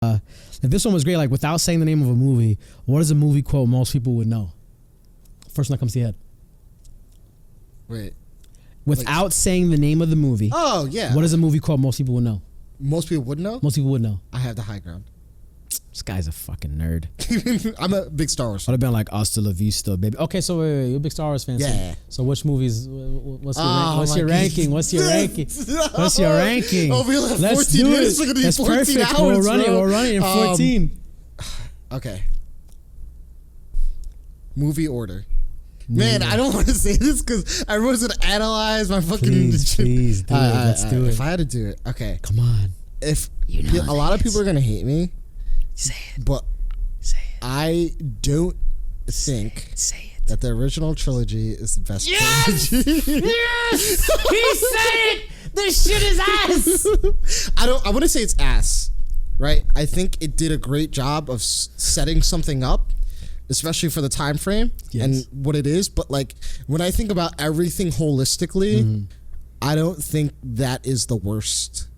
if this one was great, like without saying the name of a movie, what is a movie quote most people would know? First one that comes to your head. Wait. Without saying the name of the movie. Oh, yeah. What is a movie quote most people would know? Most people would know? Most people would know. I have the high ground. This guy's a fucking nerd. I'm a big Star Wars fan. I'd have been like, hasta la vista, baby. Okay, so wait, you're a big Star Wars fan. Yeah. So which movies, what's your ranking? What's your ranking? What's your ranking? Oh, we only have Let's 14 do minutes. it. We're gonna That's 14 perfect. hours, We're running in 14. Okay. Movie order. Man, I don't want to say this because everyone's going to analyze my fucking... Please do it. Let's do it. If I had to do it, okay. Come on. If a lot of people are going to hate me. Say it. But say it. I don't think that the original trilogy is the best trilogy. Yes! He said it! This shit is ass! I wouldn't say it's ass, right? I think it did a great job of setting something up, especially for the time frame and what it is. But like when I think about everything holistically, I don't think that is the worst.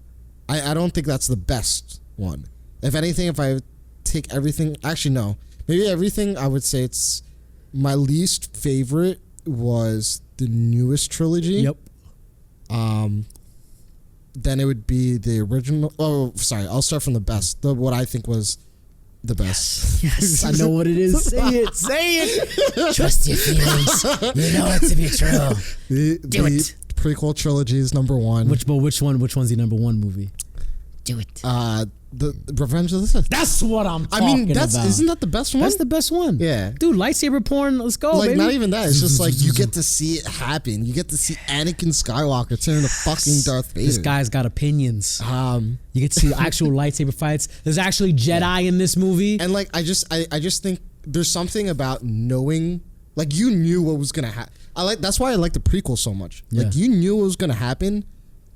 I don't think that's the best one. If anything, if I take everything, actually no, maybe everything, I would say it's my least favorite was the newest trilogy. Yep. Then it would be the original. Oh, sorry. I'll start from the best. What I think was the best. Yes, I know what it is. Say it. Say it. Trust your feelings. You know it to be true. Do it. Prequel trilogy is number one. Which one's the number one movie? Do it. The Revenge of the Sith. That's what I'm talking about. Isn't that the best one? That's the best one. Yeah. Dude, lightsaber porn, let's go, like, baby. not even that. It's just like you get to see it happen. You get to see Anakin Skywalker turn into fucking Darth Vader. This guy's got opinions. You get to see actual lightsaber fights. There's actually Jedi in this movie. And like I just think there's something about knowing, like you knew what was gonna happen. That's why I like the prequel so much. Yeah. Like you knew what was gonna happen,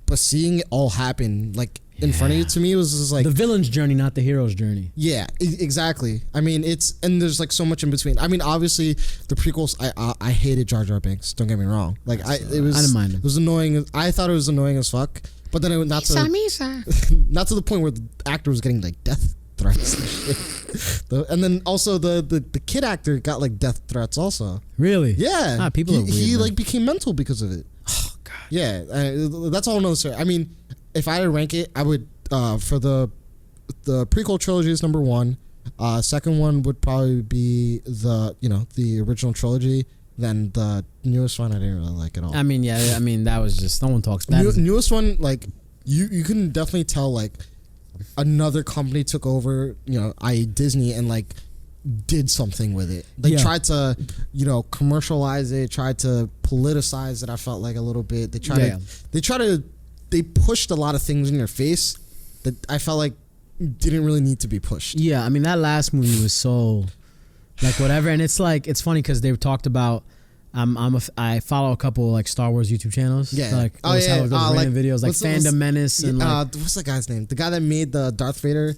but seeing it all happen like in front of you, to me, it was just like the villain's journey, not the hero's journey. Yeah, exactly. I mean, and there's like so much in between. I mean, obviously the prequels, I hated Jar Jar Binks. Don't get me wrong. Like I didn't mind him. It was annoying. I thought it was annoying as fuck. But then not to the point where the actor was getting like death threats and shit. And then also the kid actor got like death threats also. Really? Yeah. People are weird, he like became mental because of it. Oh god. Yeah. That's all another story. I mean, if I had to rank it, I would for the prequel trilogy is number one. Second one would probably be the original trilogy. Then the newest one I didn't really like at all. I mean, yeah, I mean that was just no one talks bad. Newest one, like you can definitely tell like another company took over, i.e. Disney, and like did something with it. They tried to, commercialize it, tried to politicize it. I felt like a little bit. They pushed a lot of things in your face that I felt like didn't really need to be pushed. Yeah, I mean that last movie was so like whatever, and it's like it's funny because they've talked about. I follow a couple like Star Wars YouTube channels. Yeah, like random videos like Fandom Menace and like what's the guy's name? The guy that made the Darth Vader,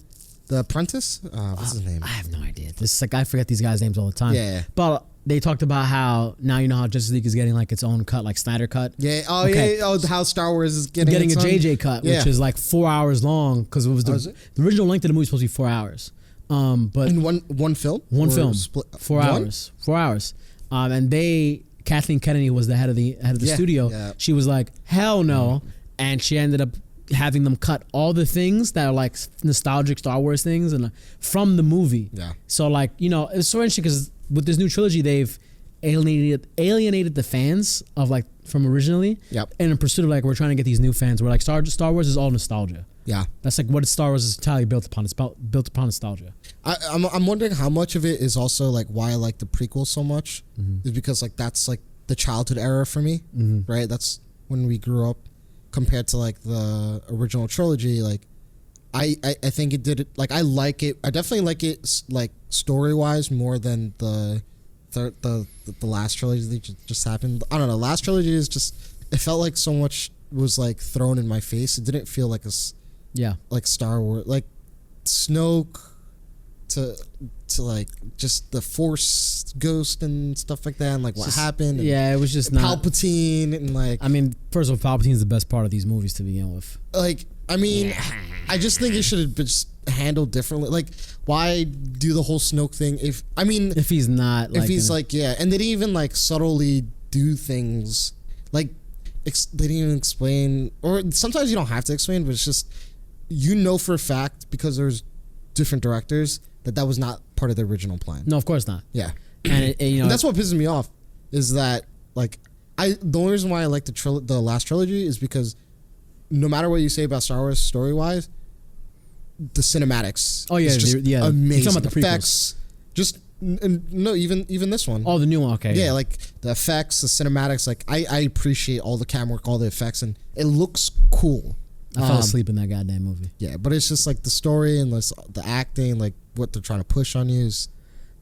the Apprentice. What's his name? I have no idea. This is like I forget these guys' names all the time. Yeah. But they talked about how now how Justice League is getting like its own cut, like Snyder cut. Yeah. Oh yeah. Oh, how Star Wars is getting a JJ cut, which is like 4 hours long because it was the original length of the movie was supposed to be 4 hours. But in one film. 4 hours. 4 hours. And Kathleen Kennedy was the head of the studio. Yeah. She was like, hell no. And she ended up having them cut all the things that are like nostalgic Star Wars things and from the movie. Yeah. So like, it's so interesting because with this new trilogy, they've alienated the fans of like from originally. Yep. And in pursuit of like, we're trying to get these new fans where like Star Wars is all nostalgia. Yeah. That's like what Star Wars is entirely built upon. It's built upon nostalgia. I'm wondering how much of it is also like why I like the prequel so much is because like that's like the childhood era for me, right? That's when we grew up compared to like the original trilogy. Like I think it did it. Like I like it. I definitely like it like story wise more than the last trilogy that just happened. I don't know. Last trilogy is just it felt like so much was like thrown in my face. It didn't feel like like Star Wars, like Snoke to like just the Force ghost and stuff like that, and like what happened. Yeah, it was just not Palpatine and like. I mean, first of all, Palpatine's the best part of these movies to begin with. Like, I mean, I just think it should have handled differently? Like, why do the whole Snoke thing? If he's not, like, if he's like, yeah, and they didn't even like subtly do things like they didn't even explain, or sometimes you don't have to explain, but it's just, you know, for a fact, because there's different directors, that was not part of the original plan. No, of course not. Yeah, and you know, and that's what pisses me off, is that like the only reason why I like the last trilogy is because no matter what you say about Star Wars story wise, the cinematics, is just amazing. You're talking about the effects, just no, even this one. Oh, the new one, okay. Yeah, like the effects, the cinematics, like I appreciate all the camera work, all the effects, and it looks cool. I fell asleep in that goddamn movie. Yeah, but it's just like the story and the acting, like what they're trying to push on you is,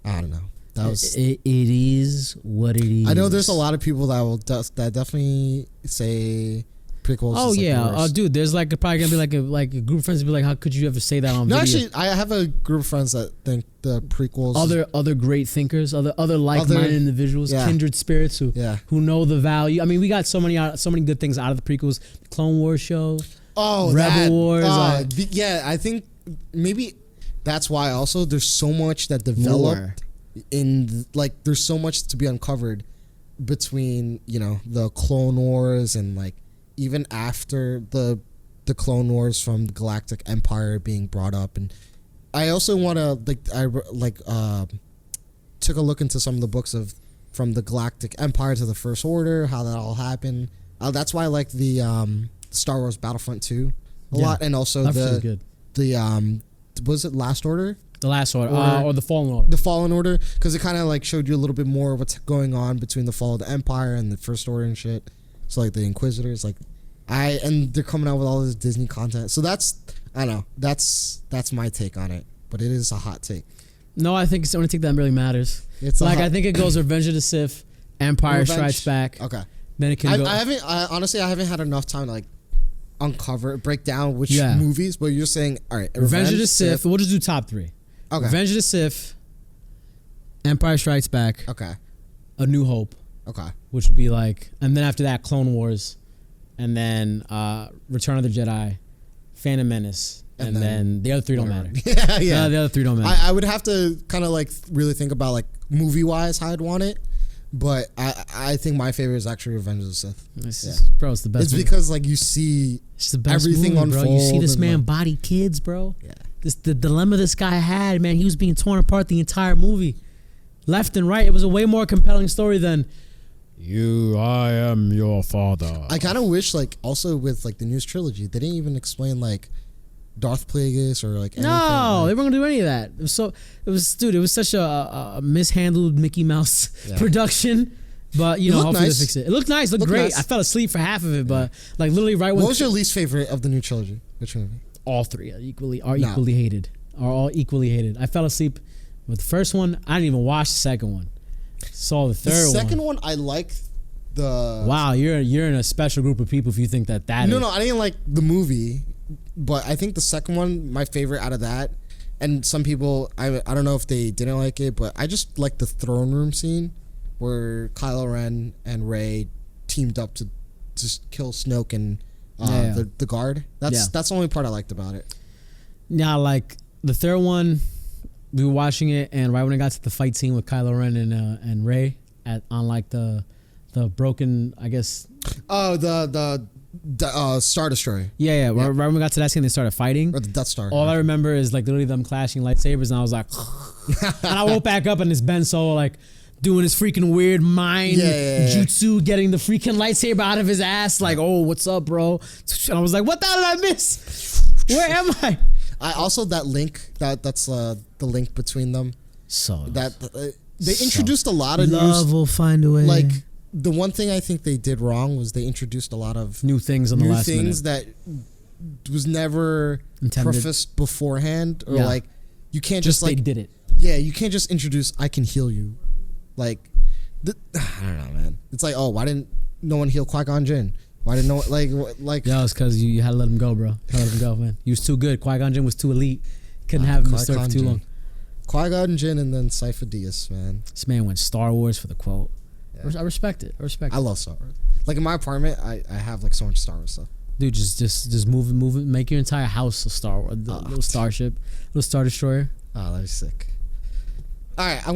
I don't know. That was it is what it is. I know there's a lot of people that definitely say prequels. Oh is, like, yeah, the worst. Dude, there's like probably gonna be like a group of friends be like, how could you ever say that on video? Actually, I have a group of friends that think the prequels. Other great thinkers, other like-minded individuals, kindred spirits who know the value. I mean, we got so many good things out of the prequels. The Clone Wars show. Oh, Rebel Wars. Yeah, I think maybe that's why also there's so much that developed in, like, there's so much to be uncovered between, you know, the Clone Wars and like even after the Clone Wars from the Galactic Empire being brought up. And I also want to took a look into some of the books from the Galactic Empire to the First Order, how that all happened. That's why I like the Star Wars Battlefront 2 a lot, and also the was it Last Order? The Last Order, or the Fallen Order. The Fallen Order, because it kind of like showed you a little bit more of what's going on between the fall of the Empire and the First Order and shit. So like the Inquisitors, like and they're coming out with all this Disney content. So that's, I don't know, that's my take on it, but it is a hot take. No, I think it's the only take that really matters. It's like, I think it goes Revenge of the Sith, Empire Strikes Back. Okay. Then it can go. Honestly, I haven't had enough time to like break down which movies, but you're saying, all right, Revenge of the Sith. We'll just do top 3. Okay. Revenge of the Sith, Empire Strikes Back. Okay. A New Hope. Okay. Which would be like, and then after that, Clone Wars, and then Return of the Jedi, Phantom Menace, and then the other 3 don't matter. Yeah. The other 3 don't matter. I would have to kind of like really think about like movie wise how I'd want it. But I think my favorite is actually Revenge of the Sith. Bro, it's the best. It's movie. Because like you see everything movie, unfold. Bro. You see this man body kids, bro. Yeah. The dilemma this guy had, man. He was being torn apart the entire movie, left and right. It was a way more compelling story than I am your father. I kind of wish, like, also with like the newest trilogy, they didn't even explain like Darth Plagueis or like anything. No, they weren't gonna do any of that. It was such a mishandled Mickey Mouse production. But you know, hopefully they fix it. It looked nice, looked great. Nice. I fell asleep for half of it, but like literally right when. What was your least favorite of the new trilogy? Which movie? All 3 are equally hated. Are all equally hated. I fell asleep with the first one. I didn't even watch the second one. Saw the third one. The second one, I like the. Wow, you're in a special group of people if you think that is. No, I didn't like the movie, but I think the second one, my favorite out of that. And some people, I don't know if they didn't like it, but I just like the throne room scene where Kylo Ren and Rey teamed up to just kill Snoke and the guard. That's the only part I liked about it. Yeah, like the third one, we were watching it, and right when it got to the fight scene with Kylo Ren and Rey on like the broken, I guess. Oh, the Star Destroyer. Yeah. Right when we got to that scene, they started fighting. Or the Death Star. All I remember is like literally them clashing lightsabers, and I was like, and I woke back up and it's Ben Solo like doing his freaking weird mind jutsu, getting the freaking lightsaber out of his ass, like, oh, what's up, bro? And I was like, what the hell did I miss? Where am I? I also, that link, that's the link between them. So that they introduced a lot of love will find a way. Like the one thing I think they did wrong was they introduced a lot of new things on the last minute. New things that was never prefaced beforehand, or like you can't just like they did it. Yeah, you can't just introduce I can heal you. Like I don't know, man. It's like, oh, why didn't no one heal Qui-Gon Jinn? Why didn't no one like? Yeah, it's because you had to let him go, bro. Had to let him go, man. He was too good. Qui-Gon Jinn was too elite. Couldn't have him serve for too long. Qui-Gon Jinn and then Cypher Dyas, man. This man went Star Wars for the quote. Yeah. I respect it. I love Star Wars. Like in my apartment, I have like so much Star Wars stuff. Dude, just move it. Make your entire house a little starship, little Star Destroyer. Oh, that is sick. All right, I'm gonna